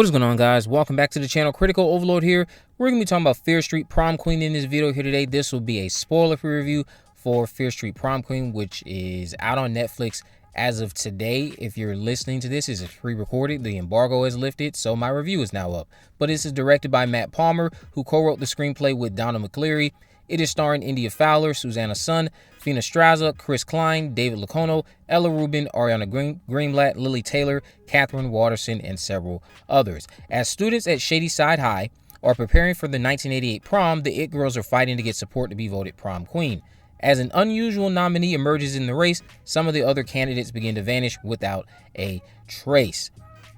What is going on, guys? Welcome back to the channel. Critical Overlord here. We're going to be talking about Fear Street Prom Queen in this video here today. This will be a spoiler-free review for Fear Street Prom Queen, which is out on Netflix as of today. If you're listening to this, it's pre-recorded. The embargo is lifted, so my review is now up. But this is directed by Matt Palmer, who co-wrote the screenplay with Donna McCleary. It is starring India Fowler, Susanna Sun, Fina Straza, Chris Klein, David Locono, Ella Rubin, Ariana Greenblatt, Lily Taylor, Catherine Watterson, and several others. As students at Shadyside High are preparing for the 1988 prom, the It Girls are fighting to get support to be voted prom queen. As an unusual nominee emerges in the race, some of the other candidates begin to vanish without a trace.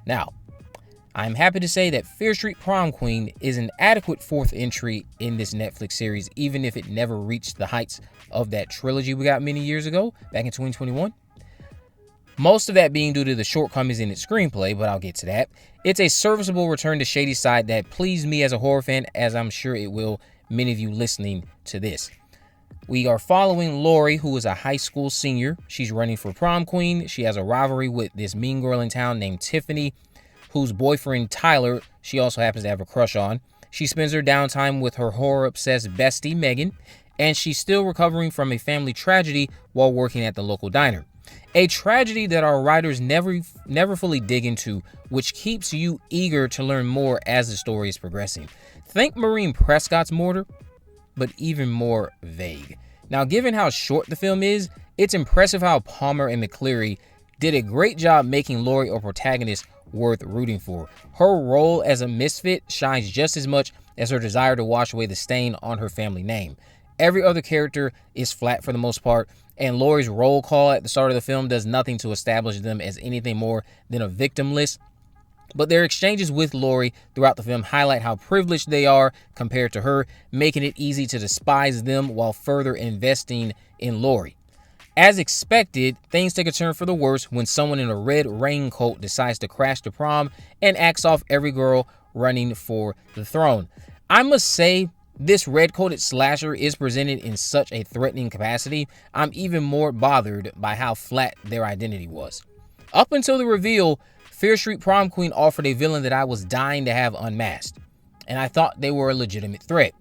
Now, I'm happy to say that Fear Street Prom Queen is an adequate fourth entry in this Netflix series, even if it never reached the heights of that trilogy we got many years ago, back in 2021. Most of that being due to the shortcomings in its screenplay, but I'll get to that. It's a serviceable return to Shadyside that pleased me as a horror fan, as I'm sure it will many of you listening to this. We are following Lori, who is a high school senior. She's running for prom queen. She has a rivalry with this mean girl in town named Tiffany, whose boyfriend Tyler she also happens to have a crush on. She spends her downtime with her horror-obsessed bestie Megan, and she's still recovering from a family tragedy while working at the local diner. A tragedy that our writers never fully dig into, which keeps you eager to learn more as the story is progressing. Think Maureen Prescott's Murder, but even more vague. Now, given how short the film is, it's impressive how Palmer and McCleary did a great job making Lori a protagonist worth rooting for. Her role as a misfit shines just as much as her desire to wash away the stain on her family name. Every other character is flat for the most part, and Lori's roll call at the start of the film does nothing to establish them as anything more than a victim list. But their exchanges with Lori throughout the film highlight how privileged they are compared to her, making it easy to despise them while further investing in Lori. As expected, things take a turn for the worse when someone in a red raincoat decides to crash the prom and axe off every girl running for the throne. I must say, this red-coated slasher is presented in such a threatening capacity. I'm even more bothered by how flat their identity was. Up until the reveal, Fear Street Prom Queen offered a villain that I was dying to have unmasked, and I thought they were a legitimate threat.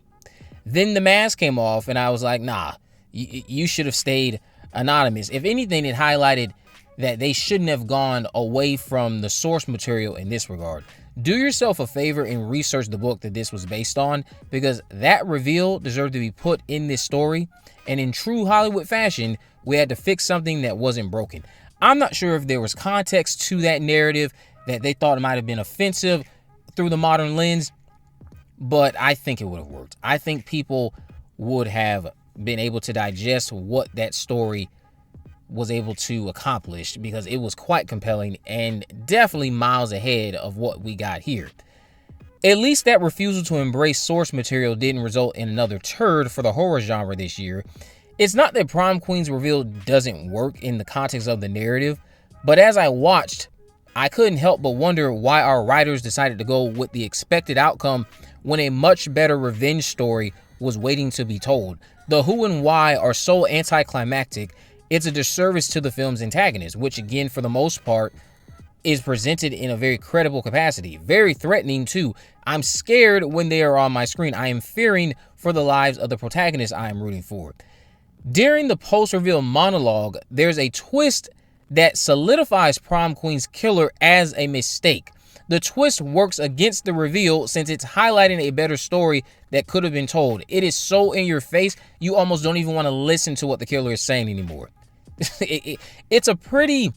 Then the mask came off, and I was like, nah, you should have stayed anonymous. If anything, it highlighted that they shouldn't have gone away from the source material in this regard. Do yourself a favor and research the book that this was based on, because that reveal deserved to be put in this story, and in true Hollywood fashion, we had to fix something that wasn't broken. I'm not sure if there was context to that narrative that they thought might have been offensive through the modern lens, but I think it would have worked. I think people would have been able to digest what that story was able to accomplish, because it was quite compelling and definitely miles ahead of what we got here. At least that refusal to embrace source material didn't result in another turd for the horror genre this year. It's not that Prom Queen's reveal doesn't work in the context of the narrative, but as I watched, I couldn't help but wonder why our writers decided to go with the expected outcome when a much better revenge story was waiting to be told. The who and why are so anticlimactic, it's a disservice to the film's antagonist, which again, for the most part, is presented in a very credible capacity. Very threatening too. I'm scared when they are on my screen. I am fearing for the lives of the protagonists I am rooting for. During the post-reveal monologue, there's a twist that solidifies Prom Queen's killer as a mistake. The twist works against the reveal since it's highlighting a better story that could have been told. It is so in your face, you almost don't even want to listen to what the killer is saying anymore. It's a pretty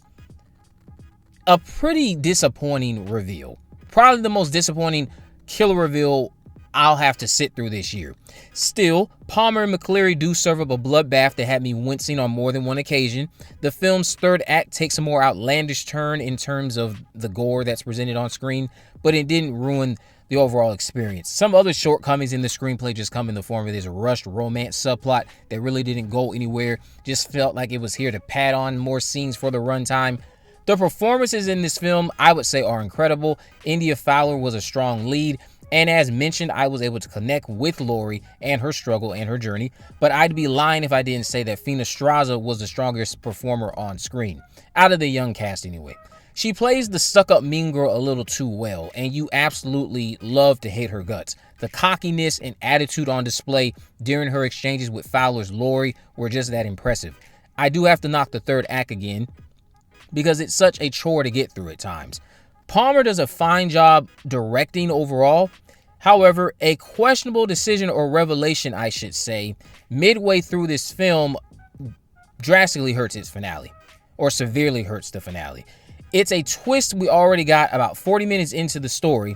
disappointing reveal. Probably the most disappointing killer reveal I'll have to sit through this year. Still, Palmer and McCleary do serve up a bloodbath that had me wincing on more than one occasion. The film's third act takes a more outlandish turn in terms of the gore that's presented on screen, but it didn't ruin the overall experience. Some other shortcomings in the screenplay just come in the form of this rushed romance subplot that really didn't go anywhere, just felt like it was here to pad on more scenes for the runtime. The performances in this film, I would say, are incredible. India Fowler was a strong lead, and as mentioned, I was able to connect with Lori and her struggle and her journey, but I'd be lying if I didn't say that Fina Straza was the strongest performer on screen, out of the young cast anyway. She plays the stuck-up mean girl a little too well, and you absolutely love to hate her guts. The cockiness and attitude on display during her exchanges with Fowler's Lori were just that impressive. I do have to knock the third act again, because it's such a chore to get through at times. Palmer does a fine job directing overall. However, a questionable decision, or revelation I should say, midway through this film drastically hurts its finale, or severely hurts the finale. It's a twist we already got about 40 minutes into the story,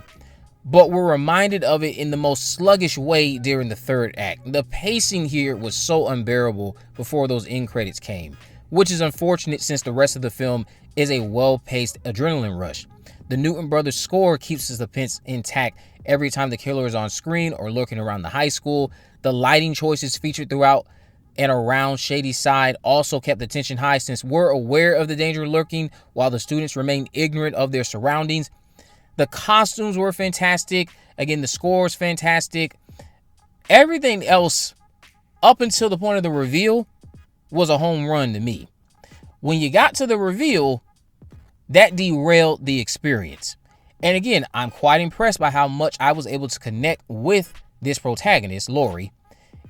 but we're reminded of it in the most sluggish way during the third act. The pacing here was so unbearable before those end credits came, which is unfortunate since the rest of the film is a well-paced adrenaline rush. The Newton Brothers score keeps the suspense intact every time the killer is on screen or lurking around the high school. The lighting choices featured throughout and around Shady's side also kept the tension high, since we're aware of the danger lurking while the students remain ignorant of their surroundings. The costumes were fantastic. Again, the score was fantastic. Everything else up until the point of the reveal was a home run to me. When you got to the reveal, that derailed the experience. And again, I'm quite impressed by how much I was able to connect with this protagonist, Lori,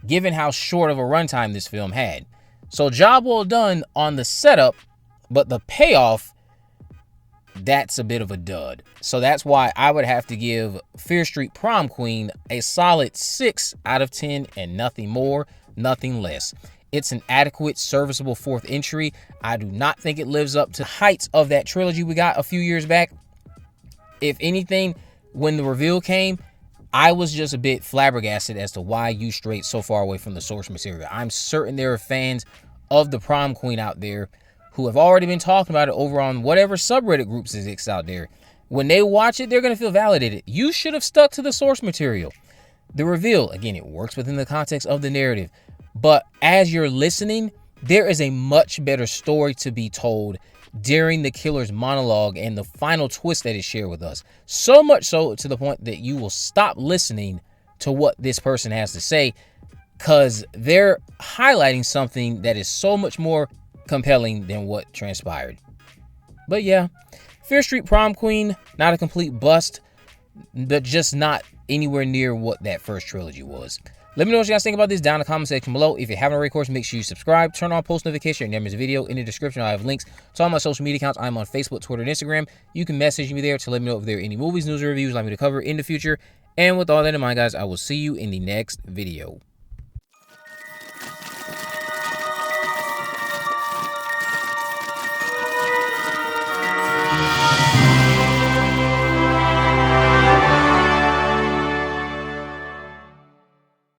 given how short of a runtime this film had. So job well done on the setup, but the payoff, that's a bit of a dud. So that's why I would have to give Fear Street Prom Queen a solid 6 out of 10 and nothing more, nothing less. It's an adequate, serviceable fourth entry. I do not think it lives up to heights of that trilogy we got a few years back. If anything, when the reveal came, I was just a bit flabbergasted as to why you strayed so far away from the source material. I'm certain there are fans of the Prom Queen out there who have already been talking about it over on whatever subreddit groups exist out there. When they watch it, they're going to feel validated. You should have stuck to the source material. The reveal, again, it works within the context of the narrative. But as you're listening, there is a much better story to be told during the killer's monologue and the final twist that is shared with us. So much so to the point that you will stop listening to what this person has to say, because they're highlighting something that is so much more compelling than what transpired. But yeah, Fear Street Prom Queen, not a complete bust, but just not anywhere near what that first trilogy was. Let me know what you guys think about this down in the comment section below. If you haven't already, of course, make sure you subscribe, turn on post notification, and never miss a video. In the description, I have links to all my social media accounts. I'm on Facebook, Twitter, and Instagram. You can message me there to let me know if there are any movies, news, or reviews you'd like me to cover in the future. And with all that in mind, guys, I will see you in the next video.